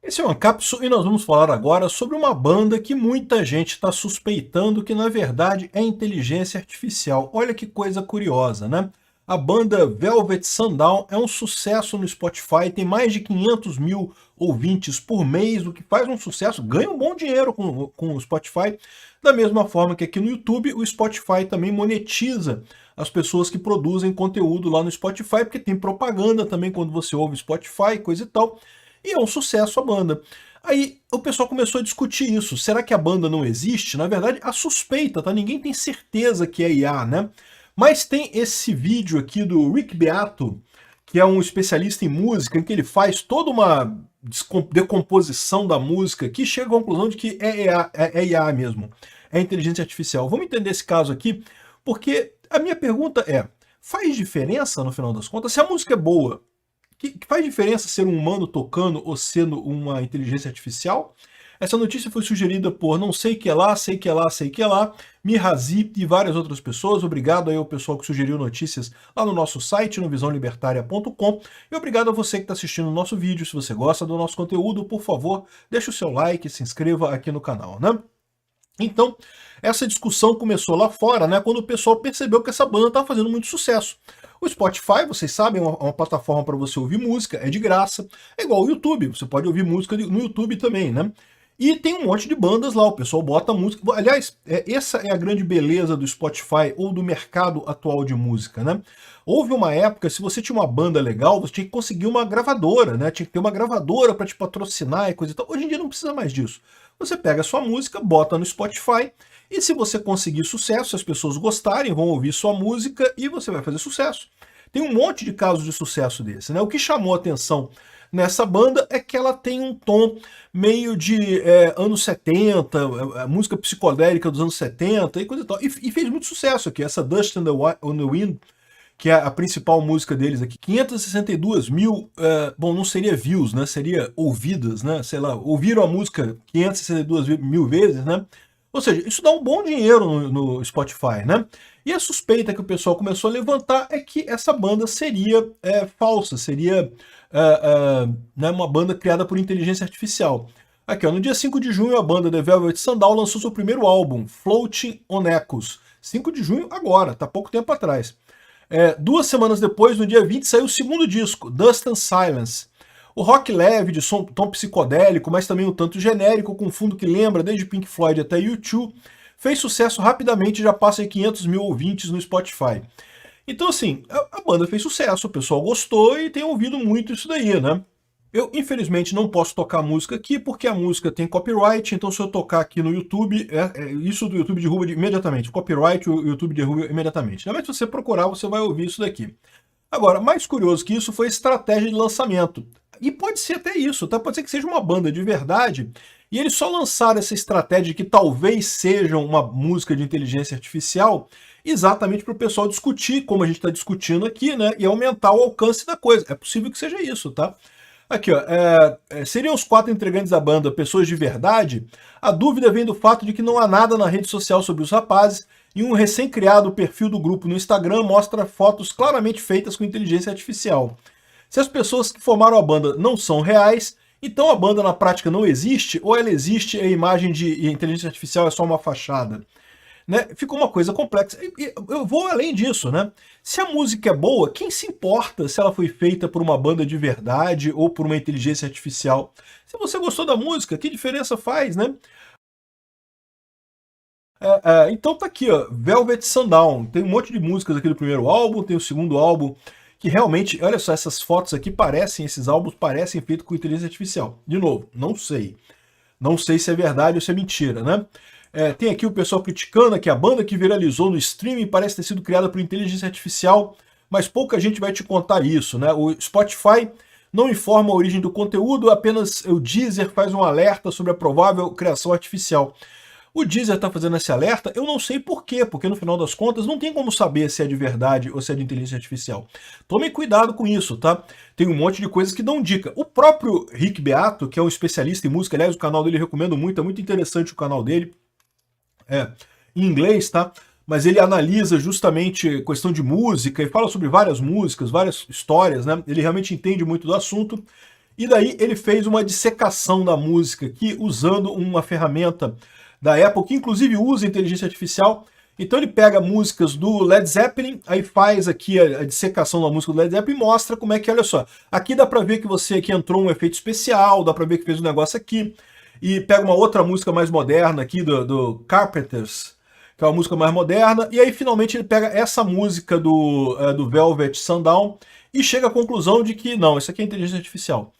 Esse é o Ancapsu e nós vamos falar agora sobre uma banda que muita gente está suspeitando que na verdade é inteligência artificial. Olha que coisa curiosa, né? A banda Velvet Sundown é um sucesso no Spotify, tem mais de 500 mil ouvintes por mês, o que faz um sucesso, ganha um bom dinheiro com o Spotify. Da mesma forma que aqui no YouTube, o Spotify também monetiza as pessoas que produzem conteúdo lá no Spotify, porque tem propaganda também quando você ouve Spotify, coisa e tal. E é um sucesso a banda. Aí o pessoal começou a discutir isso. Será que a banda não existe? Na verdade, a suspeita, tá? Ninguém tem certeza que é IA, né? Mas tem esse vídeo aqui do Rick Beato, que é um especialista em música, em que ele faz toda uma decomposição da música, que chega à conclusão de que é IA mesmo. É inteligência artificial. Vamos entender esse caso aqui, porque a minha pergunta é, faz diferença no final das contas? Se a música é boa, que faz diferença ser um humano tocando ou sendo uma inteligência artificial? Essa notícia foi sugerida por não sei que é lá, sei que é lá, sei que é lá, Mihazi e várias outras pessoas. Obrigado aí ao pessoal que sugeriu notícias lá no nosso site, no visãolibertaria.com. E obrigado a você que está assistindo o nosso vídeo. Se você gosta do nosso conteúdo, por favor, deixe o seu like, se inscreva aqui no canal, né? Então, essa discussão começou lá fora, né, quando o pessoal percebeu que essa banda estava fazendo muito sucesso. O Spotify, vocês sabem, é uma plataforma para você ouvir música, é de graça. É igual o YouTube, você pode ouvir música no YouTube também, né? E tem um monte de bandas lá, o pessoal bota música. Aliás, essa é a grande beleza do Spotify ou do mercado atual de música, né? Houve uma época, se você tinha uma banda legal, você tinha que conseguir uma gravadora, né? Tinha que ter uma gravadora para te patrocinar e coisa e tal. Hoje em dia não precisa mais disso. Você pega a sua música, bota no Spotify, e se você conseguir sucesso, se as pessoas gostarem, vão ouvir sua música e você vai fazer sucesso. Tem um monte de casos de sucesso desse, né? O que chamou a atenção nessa banda é que ela tem um tom meio de anos 70, música psicodélica dos anos 70 e coisa e tal. E fez muito sucesso aqui, essa Dust on the Wind, que é a principal música deles aqui. 562 mil, bom, não seria views, né? Seria ouvidas, né? Sei lá, ouviram a música 562 mil vezes, né? Ou seja, isso dá um bom dinheiro no Spotify, né? E a suspeita que o pessoal começou a levantar é que essa banda seria falsa, seria né, uma banda criada por inteligência artificial. Aqui, ó, no dia 5 de junho, a banda The Velvet Sundown lançou seu primeiro álbum, Floating on Echoes. 5 de junho agora, tá pouco tempo atrás. 2 semanas depois, no dia 20, saiu o segundo disco, Dust and Silence. O rock leve, de tom psicodélico, mas também um tanto genérico, com fundo que lembra desde Pink Floyd até U2, fez sucesso rapidamente e já passa de 500 mil ouvintes no Spotify. Então, assim, a banda fez sucesso, o pessoal gostou e tem ouvido muito isso daí, né? Eu, infelizmente, não posso tocar música aqui, porque a música tem copyright, então se eu tocar aqui no YouTube, isso do YouTube derruba imediatamente. Copyright, o YouTube derruba imediatamente. Mas se você procurar, você vai ouvir isso daqui. Agora, mais curioso que isso foi a estratégia de lançamento. E pode ser até isso, tá? Pode ser que seja uma banda de verdade, e eles só lançaram essa estratégia de que talvez seja uma música de inteligência artificial, exatamente para o pessoal discutir, como a gente está discutindo aqui, né? E aumentar o alcance da coisa. É possível que seja isso, tá? Aqui, ó, seriam os 4 integrantes da banda pessoas de verdade? A dúvida vem do fato de que não há nada na rede social sobre os rapazes, e um recém-criado perfil do grupo no Instagram mostra fotos claramente feitas com inteligência artificial. Se as pessoas que formaram a banda não são reais, então a banda na prática não existe, ou ela existe e a imagem de inteligência artificial é só uma fachada? Né? Ficou uma coisa complexa. E eu vou além disso, né? Se a música é boa, quem se importa se ela foi feita por uma banda de verdade ou por uma inteligência artificial? Se você gostou da música, que diferença faz, né? Então tá aqui, ó, Velvet Sundown. Tem um monte de músicas aqui do primeiro álbum, tem o segundo álbum, que realmente, olha só, essas fotos aqui parecem, esses álbuns parecem feitos com inteligência artificial. De novo, não sei. Não sei se é verdade ou se é mentira, né? Tem aqui o pessoal criticando que a banda que viralizou no streaming parece ter sido criada por inteligência artificial, mas pouca gente vai te contar isso, né? O Spotify não informa a origem do conteúdo, apenas o Deezer faz um alerta sobre a provável criação artificial. O Deezer está fazendo esse alerta, eu não sei por quê, porque no final das contas não tem como saber se é de verdade ou se é de inteligência artificial. Tome cuidado com isso, tá? Tem um monte de coisas que dão dica. O próprio Rick Beato, que é um especialista em música, aliás, o canal dele eu recomendo muito, é muito interessante o canal dele, em inglês, tá? Mas ele analisa justamente questão de música e fala sobre várias músicas, várias histórias, né? Ele realmente entende muito do assunto. e daí ele fez uma dissecação da música aqui, usando uma ferramenta da Apple, que inclusive usa inteligência artificial. Então ele pega músicas do Led Zeppelin, aí faz aqui a dissecação da música do Led Zeppelin e mostra como é que, olha só, aqui dá pra ver que aqui entrou um efeito especial, dá pra ver que fez um negócio aqui, e pega uma outra música mais moderna aqui do Carpenters, que é uma música mais moderna, e aí finalmente ele pega essa música do Velvet Sundown e chega à conclusão de que não, isso aqui é inteligência artificial.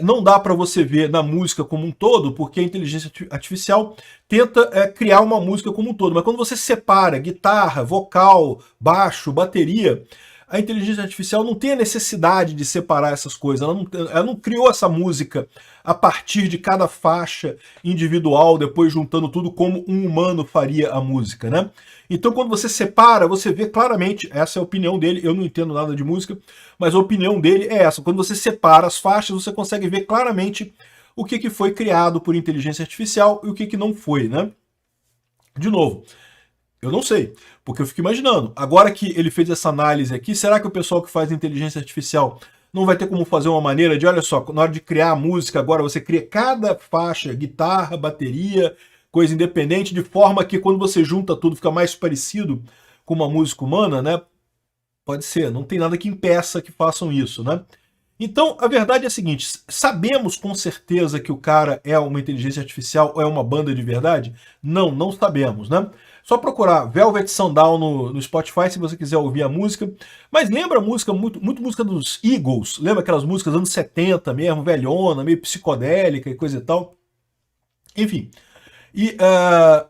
Não dá para você ver na música como um todo, porque a inteligência artificial tenta criar uma música como um todo. Mas quando você separa guitarra, vocal, baixo, bateria, a inteligência artificial não tem a necessidade de separar essas coisas. Ela não criou essa música a partir de cada faixa individual, depois juntando tudo como um humano faria a música, né? Então quando você separa, você vê claramente, essa é a opinião dele, eu não entendo nada de música, mas a opinião dele é essa. Quando você separa as faixas, você consegue ver claramente o que foi criado por inteligência artificial e o que não foi, né? De novo, eu não sei, porque eu fico imaginando, agora que ele fez essa análise aqui, será que o pessoal que faz inteligência artificial não vai ter como fazer uma maneira de, olha só, na hora de criar a música, agora você cria cada faixa, guitarra, bateria, coisa independente, de forma que quando você junta tudo fica mais parecido com uma música humana, né? Pode ser, não tem nada que impeça que façam isso, né? Então, a verdade é a seguinte, sabemos com certeza que o cara é uma inteligência artificial ou é uma banda de verdade? Não, não sabemos, né? Só procurar Velvet Sundown no Spotify se você quiser ouvir a música. Mas lembra a música, muito música dos Eagles, lembra aquelas músicas dos anos 70 mesmo, velhona, meio psicodélica e coisa e tal? Enfim, e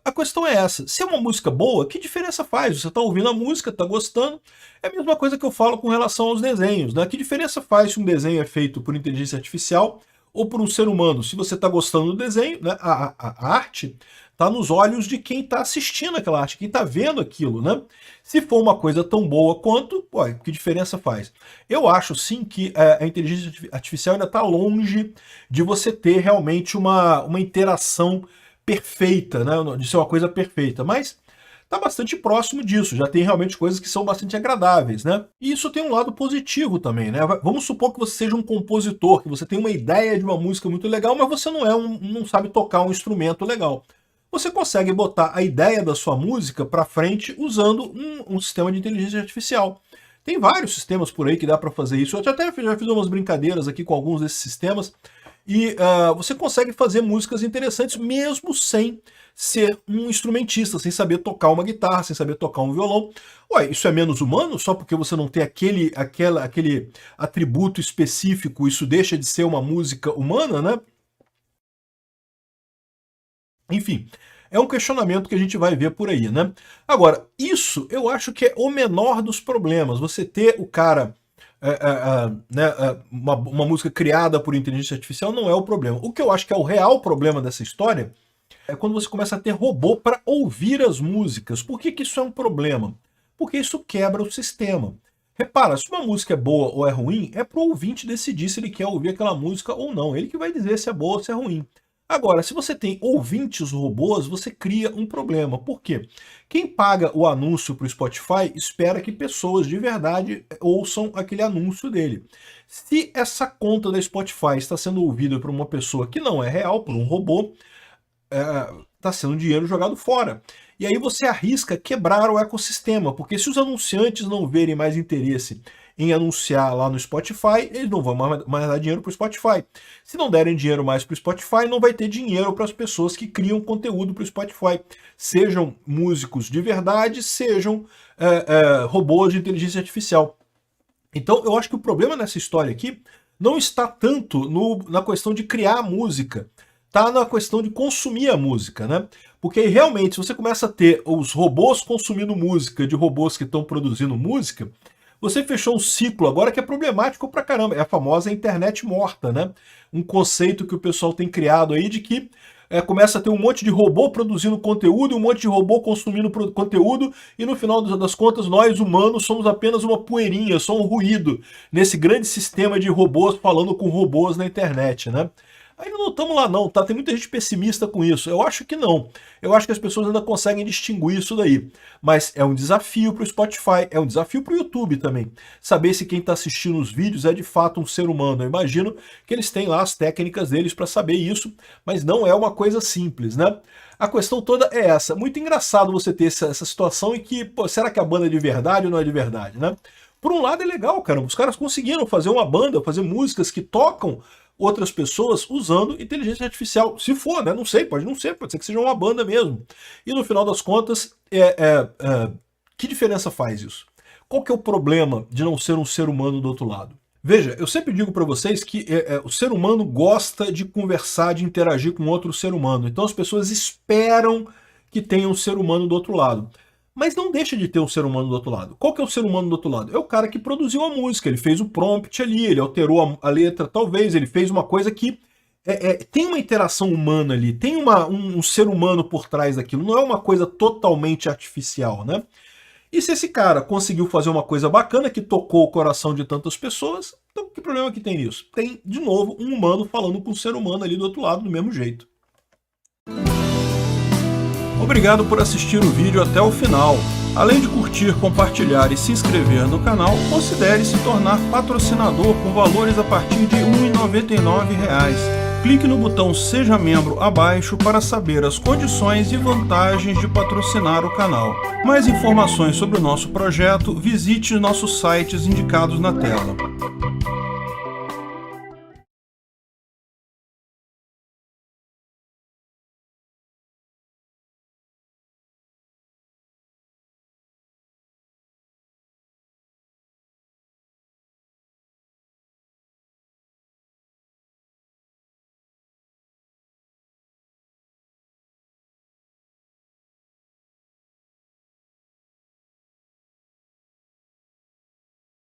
a questão é essa, se é uma música boa, que diferença faz? Você está ouvindo a música, está gostando, é a mesma coisa que eu falo com relação aos desenhos, né? Que diferença faz se um desenho é feito por inteligência artificial ou por um ser humano? Se você está gostando do desenho, né, a arte está nos olhos de quem está assistindo aquela arte, quem está vendo aquilo, né? Se for uma coisa tão boa quanto, ué, que diferença faz? Eu acho sim que a inteligência artificial ainda está longe de você ter realmente uma interação perfeita, né? De ser uma coisa perfeita, mas está bastante próximo disso, já tem realmente coisas que são bastante agradáveis, né? E isso tem um lado positivo também, né? Vamos supor que você seja um compositor, que você tem uma ideia de uma música muito legal, mas você não sabe tocar um instrumento legal. Você consegue botar a ideia da sua música para frente usando um sistema de inteligência artificial. Tem vários sistemas por aí que dá para fazer isso. Eu até já fiz umas brincadeiras aqui com alguns desses sistemas. E você consegue fazer músicas interessantes mesmo sem ser um instrumentista, sem saber tocar uma guitarra, sem saber tocar um violão. Ué, isso é menos humano? Só porque você não tem aquele atributo específico, isso deixa de ser uma música humana, né? Enfim, é um questionamento que a gente vai ver por aí, né? Agora, isso eu acho que é o menor dos problemas. Você ter o cara... né, uma música criada por inteligência artificial não é o problema. O que eu acho que é o real problema dessa história é quando você começa a ter robô para ouvir as músicas. Por que isso é um problema? Porque isso quebra o sistema. Repara, se uma música é boa ou é ruim, é para o ouvinte decidir se ele quer ouvir aquela música ou não. Ele que vai dizer se é boa ou se é ruim. Agora, se você tem ouvintes robôs, você cria um problema. Por quê? Quem paga o anúncio para o Spotify espera que pessoas de verdade ouçam aquele anúncio dele. Se essa conta da Spotify está sendo ouvida por uma pessoa que não é real, por um robô, está sendo dinheiro jogado fora. E aí você arrisca quebrar o ecossistema, porque se os anunciantes não verem mais interesse em anunciar lá no Spotify, eles não vão mais dar dinheiro para o Spotify. Se não derem dinheiro mais para o Spotify, não vai ter dinheiro para as pessoas que criam conteúdo para o Spotify. Sejam músicos de verdade, sejam robôs de inteligência artificial. Então eu acho que o problema nessa história aqui não está tanto na questão de criar a música, está na questão de consumir a música, né? Porque aí, realmente, se você começa a ter os robôs consumindo música de robôs que estão produzindo música, você fechou um ciclo agora que é problemático pra caramba. É a famosa internet morta, né? Um conceito que o pessoal tem criado aí de que começa a ter um monte de robô produzindo conteúdo e um monte de robô consumindo conteúdo e no final das contas nós humanos somos apenas uma poeirinha, só um ruído nesse grande sistema de robôs falando com robôs na internet, né? Ainda não estamos lá não, tá? Tem muita gente pessimista com isso. Eu acho que não. Eu acho que as pessoas ainda conseguem distinguir isso daí. Mas é um desafio para o Spotify, é um desafio para o YouTube também. Saber se quem está assistindo os vídeos é de fato um ser humano. Eu imagino que eles têm lá as técnicas deles para saber isso, mas não é uma coisa simples, né? A questão toda é essa. Muito engraçado você ter essa situação em que, pô, será que a banda é de verdade ou não é de verdade, né? Por um lado é legal, cara. Os caras conseguiram fazer uma banda, fazer músicas que tocam outras pessoas usando inteligência artificial. Se for, né? Não sei, pode não ser, pode ser que seja uma banda mesmo. E no final das contas, que diferença faz isso? Qual que é o problema de não ser um ser humano do outro lado? Veja, eu sempre digo para vocês que o ser humano gosta de conversar, de interagir com outro ser humano. Então as pessoas esperam que tenha um ser humano do outro lado. Mas não deixa de ter um ser humano do outro lado. Qual que é o ser humano do outro lado? É o cara que produziu a música, ele fez o prompt ali, ele alterou a letra, talvez, ele fez uma coisa que tem uma interação humana ali, tem um ser humano por trás daquilo, não é uma coisa totalmente artificial, né? E se esse cara conseguiu fazer uma coisa bacana que tocou o coração de tantas pessoas, então que problema que tem nisso? Tem, de novo, um humano falando com um ser humano ali do outro lado, do mesmo jeito. Obrigado por assistir o vídeo até o final. Além de curtir, compartilhar e se inscrever no canal, considere se tornar patrocinador com valores a partir de R$ 1,99. Clique no botão Seja Membro abaixo para saber as condições e vantagens de patrocinar o canal. Mais informações sobre o nosso projeto, visite nossos sites indicados na tela.